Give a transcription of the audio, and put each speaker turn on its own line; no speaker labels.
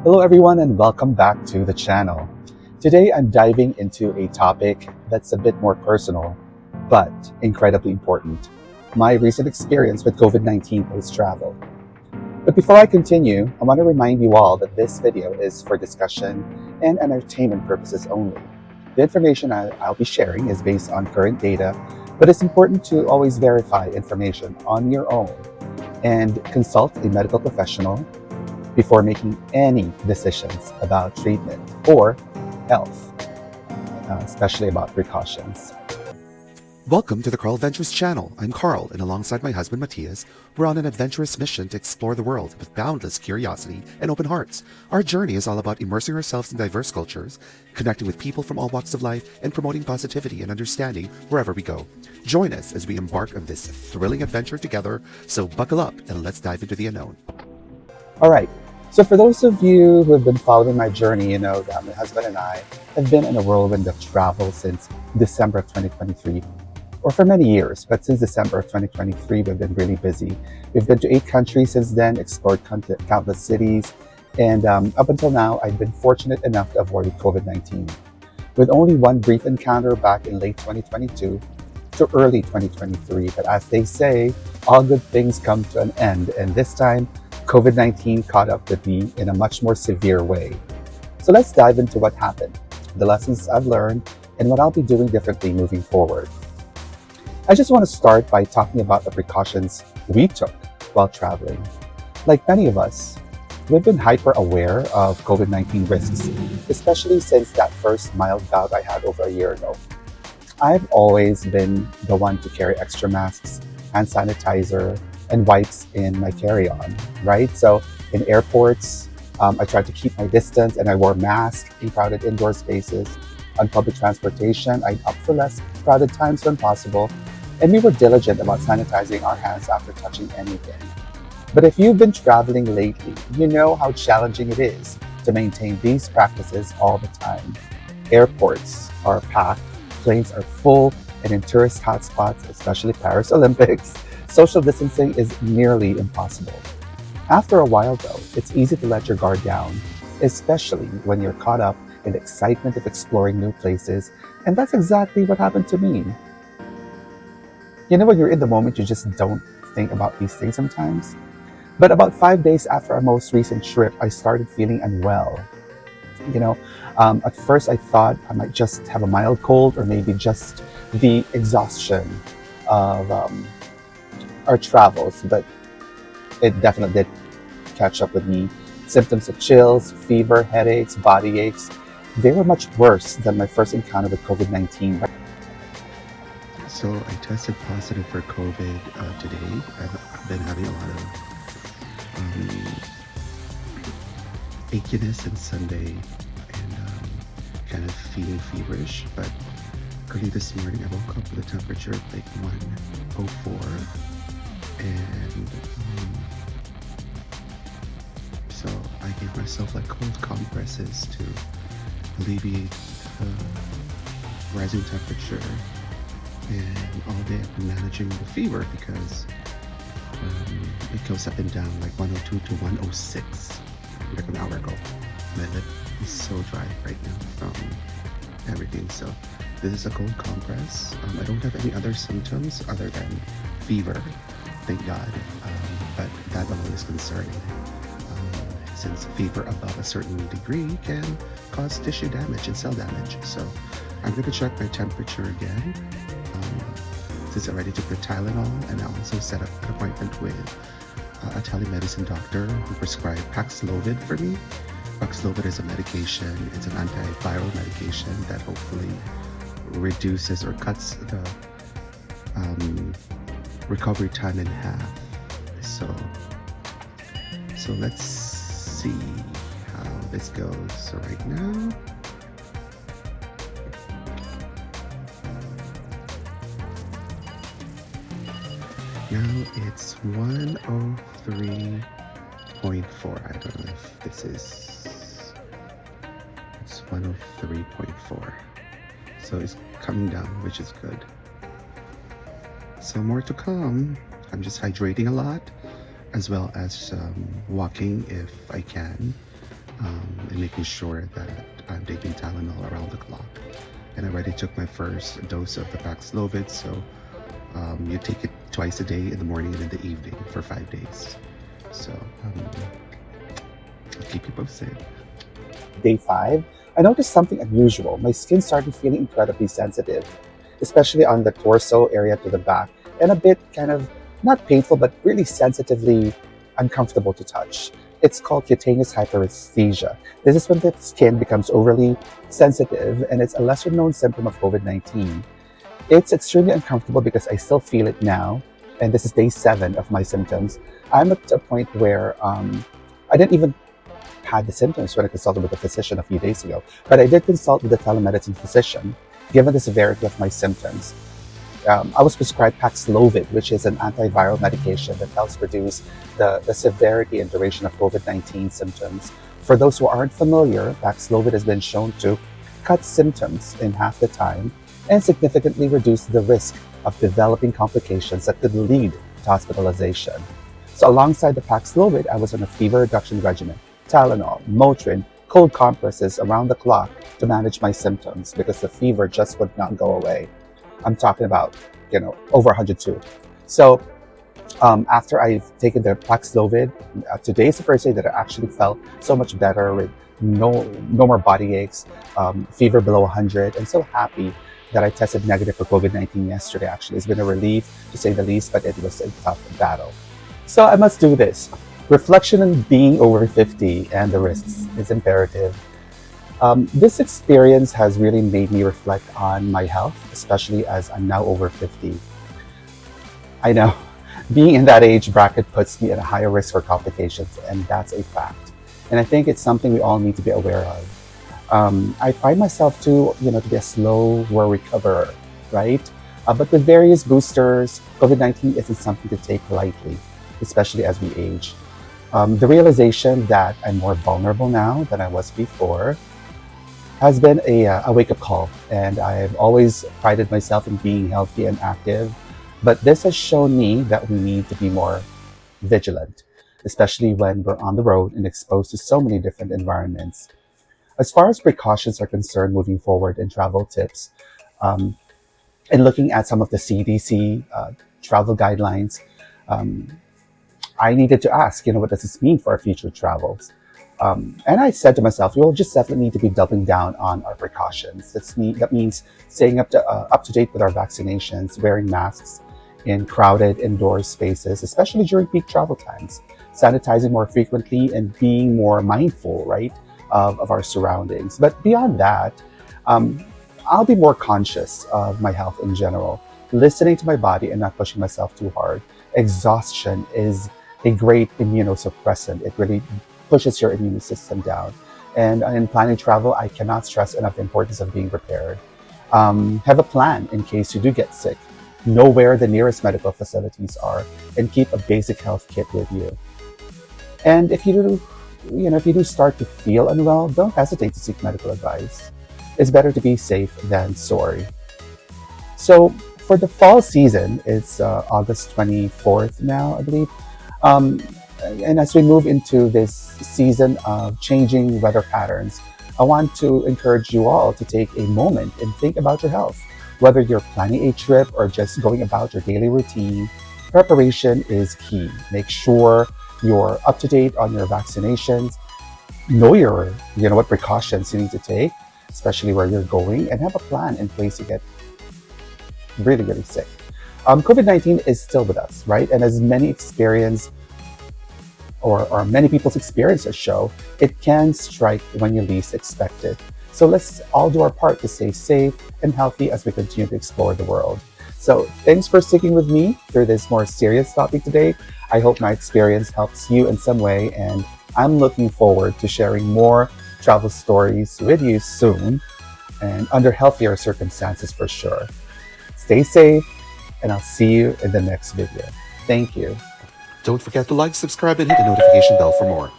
Hello everyone and welcome back to the channel. Today I'm diving into a topic that's a bit more personal, but incredibly important. My recent experience with COVID-19 post-travel. But before I continue, I want to remind you all that this video is for discussion and entertainment purposes only. The information I'll be sharing is based on current data, but it's important to always verify information on your own and consult a medical professional before making any decisions about treatment or health, especially about precautions.
Welcome to the Carl Ventures channel. I'm Carl, and alongside my husband Matthias, we're on an adventurous mission to explore the world with boundless curiosity and open hearts. Our journey is all about immersing ourselves in diverse cultures, connecting with people from all walks of life, and promoting positivity and understanding wherever we go. Join us as we embark on this thrilling adventure together, so buckle up and let's dive into the unknown.
All right, so for those of you who have been following my journey, you know that my husband and I have been in a whirlwind of travel since December of 2023, or for many years, but since December of 2023, we've been really busy. We've been to 8 countries since then, explored countless cities, and up until now, I've been fortunate enough to avoid COVID-19. With only one brief encounter back in late 2022 to early 2023, but as they say, all good things come to an end, and this time, COVID-19 caught up with me in a much more severe way. So let's dive into what happened, the lessons I've learned, and what I'll be doing differently moving forward. I just want to start by talking about the precautions we took while traveling. Like many of us, we've been hyper aware of COVID-19 risks, especially since that first mild bout I had over a year ago. I've always been the one to carry extra masks, hand sanitizer, and wipes in my carry-on, right? So in airports, I tried to keep my distance and I wore masks in crowded indoor spaces. On public transportation, I'd opt for less crowded times when possible, and we were diligent about sanitizing our hands after touching anything. But if you've been traveling lately, you know how challenging it is to maintain these practices all the time. Airports are packed, planes are full, and in tourist hotspots, especially Paris Olympics, social distancing is nearly impossible. After a while though, it's easy to let your guard down, especially when you're caught up in the excitement of exploring new places, and that's exactly what happened to me. You know, when you're in the moment, you just don't think about these things sometimes. But about 5 days after our most recent trip, I started feeling unwell. At first I thought I might just have a mild cold or maybe just the exhaustion of our travels, but it definitely did catch up with me. Symptoms of chills, fever, headaches, body aches, they were much worse than my first encounter with COVID-19.
So I tested positive for COVID today. I've been having a lot of achiness on Sunday and kind of feeling feverish, but early this morning I woke up with a temperature of like 104, and so I gave myself like cold compresses to alleviate the rising temperature, and all day I've been managing the fever because it goes up and down like 102 to 106 like an hour ago. My lip is so dry right now from everything, so this is a cold compress. I don't have any other symptoms other than fever, thank God, but that alone is concerning since fever above a certain degree can cause tissue damage and cell damage. So I'm going to check my temperature again since I already took the Tylenol, and I also set up an appointment with a telemedicine doctor who prescribed Paxlovid for me. Paxlovid is a medication, it's an antiviral medication that hopefully reduces or cuts the recovery time in half. So let's see how this goes. So right now, it's 103.4. I don't know if this is, it's 103.4. So it's coming down, which is good. So more to come. I'm just hydrating a lot, as well as walking if I can. and making sure that I'm taking Tylenol around the clock. And I already took my first dose of the Paxlovid, so you take it twice a day, in the morning and in the evening, for 5 days. So I'll keep you posted.
Day 5, I noticed something unusual. My skin started feeling incredibly sensitive, especially on the torso area to the back, and a bit kind of not painful, but really sensitively uncomfortable to touch. It's called cutaneous hyperesthesia. This is when the skin becomes overly sensitive, and it's a lesser known symptom of COVID-19. It's extremely uncomfortable because I still feel it now, and this is day 7 of my symptoms. I'm at a point where I didn't even had the symptoms when I consulted with a physician a few days ago, but I did consult with a telemedicine physician, given the severity of my symptoms. I was prescribed Paxlovid, which is an antiviral medication that helps reduce the severity and duration of COVID-19 symptoms. For those who aren't familiar, Paxlovid has been shown to cut symptoms in half the time and significantly reduce the risk of developing complications that could lead to hospitalization. So alongside the Paxlovid, I was on a fever reduction regimen, Tylenol, Motrin, cold compresses around the clock to manage my symptoms because the fever just would not go away. I'm talking about, over 102. So after I've taken the Paxlovid, today is the first day that I actually felt so much better with no more body aches, fever below 100, and so happy that I tested negative for COVID-19 yesterday. Actually, it's been a relief to say the least, but it was a tough battle. So I must do this. Reflection on being over 50 and the risks is imperative. This experience has really made me reflect on my health, especially as I'm now over 50. I know, being in that age bracket puts me at a higher risk for complications, and that's a fact. And I think it's something we all need to be aware of. I find myself to be a slower recoverer, right? But with various boosters, COVID-19 isn't something to take lightly, especially as we age. The realization that I'm more vulnerable now than I was before has been a wake-up call, and I've always prided myself in being healthy and active, but this has shown me that we need to be more vigilant, especially when we're on the road and exposed to so many different environments. As far as precautions are concerned moving forward and travel tips, and looking at some of the CDC travel guidelines, I needed to ask, what does this mean for our future travels? And I said to myself, we'll just definitely need to be doubling down on our precautions. That means staying up to date with our vaccinations, wearing masks in crowded indoor spaces, especially during peak travel times, sanitizing more frequently, and being more mindful, right, of our surroundings. But beyond that, I'll be more conscious of my health in general, listening to my body and not pushing myself too hard. Exhaustion is a great immunosuppressant. It really pushes your immune system down. And in planning travel, I cannot stress enough the importance of being prepared. Have a plan in case you do get sick. Know where the nearest medical facilities are, and keep a basic health kit with you. And if you do start to feel unwell, don't hesitate to seek medical advice. It's better to be safe than sorry. So for the fall season, it's August 24th now, I believe. And as we move into this season of changing weather patterns, I want to encourage you all to take a moment and think about your health. Whether you're planning a trip or just going about your daily routine, preparation is key. Make sure you're up to date on your vaccinations, know what precautions you need to take, especially where you're going, and have a plan in case you get really, really sick. COVID-19 is still with us, right? And as many many people's experiences show, it can strike when you least expect it. So let's all do our part to stay safe and healthy as we continue to explore the world. So thanks for sticking with me through this more serious topic today. I hope my experience helps you in some way, and I'm looking forward to sharing more travel stories with you soon, and under healthier circumstances for sure. Stay safe, and I'll see you in the next video. Thank you.
Don't forget to like, subscribe, and hit the notification bell for more.